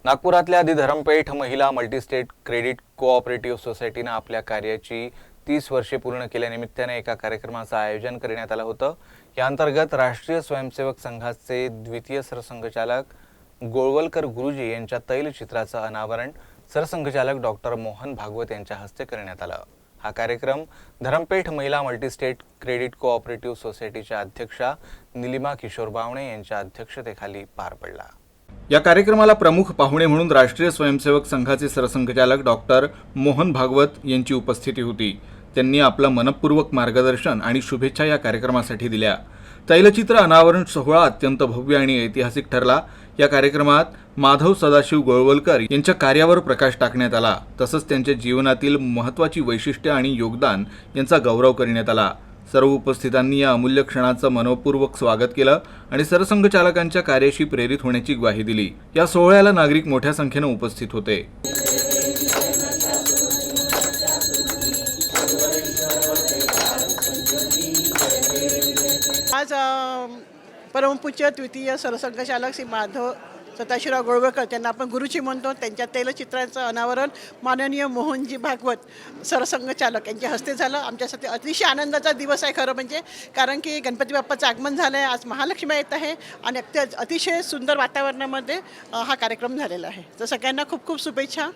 नागपुरातल्या आदि धरमपेठ महिला मल्टीस्टेट क्रेडिट कोऑपरेटिव्ह सोसायटीने आपल्या कार्याची 30 वर्षे पूर्ण केल्यानिमित्ताने एका कार्यक्रमाचं आयोजन करण्यात आलं होतं। या अंतर्गत राष्ट्रीय स्वयंसेवक संघाचे द्वितीय सरसंघचालक गोळवलकर गुरुजी यांच्या तैलचित्राचं अनावरण सरसंघचालक डॉक्टर मोहन भागवत यांच्या हस्ते करण्यात आलं। हा कार्यक्रम धरमपेठ महिला मल्टीस्टेट क्रेडिट कोऑपरेटिव्ह सोसायटीच्या अध्यक्षा निलिमा किशोर बावणे यांच्या अध्यक्षतेखाली पार पडला। या कार्यक्रमाला प्रमुख पाहुणे म्हणून राष्ट्रीय स्वयंसेवक संघाचे सरसंघचालक डॉक्टर मोहन भागवत यांची उपस्थिती होती। त्यांनी आपलं मनपूर्वक मार्गदर्शन आणि शुभेच्छा या कार्यक्रमासाठी दिल्या। तैलचित्र अनावरण सोहळा अत्यंत भव्य आणि ऐतिहासिक ठरला। या कार्यक्रमात माधव सदाशिव गोळवलकर यांच्या कार्यावर प्रकाश टाकण्यात आला, तसंच त्यांच्या जीवनातील महत्त्वाची वैशिष्ट्ये आणि योगदान यांचा गौरव करण्यात आला। सर्व उपस्थितांनी या अमूल्य क्षणाचं मनपूर्वक स्वागत केलं आणि सरसंघचालकांच्या कार्याशी प्रेरित होण्याची ग्वाही दिली। या सोहळ्याला नागरिक मोठ्या संख्येने उपस्थित होते। आज परमपूज्य द्वितीय सरसंघचालक श्री माधव सदाशिवराव गोळवलकर त्यांना आपण गुरुजी म्हणतो, त्यांच्या तैलचित्राचं अनावरण माननीय मोहनजी भागवत सरसंघचालक यांच्या हस्ते झालं। आमच्यासाठी अतिशय आनंदाचा दिवस आहे खरं म्हणजे, कारण की गणपती बाप्पाचं आगमन झालं आहे, आज महालक्ष्मी येत आहे आणि अतिशय सुंदर वातावरणामध्ये हा कार्यक्रम झालेला आहे। तर सगळ्यांना खूप खूप शुभेच्छा।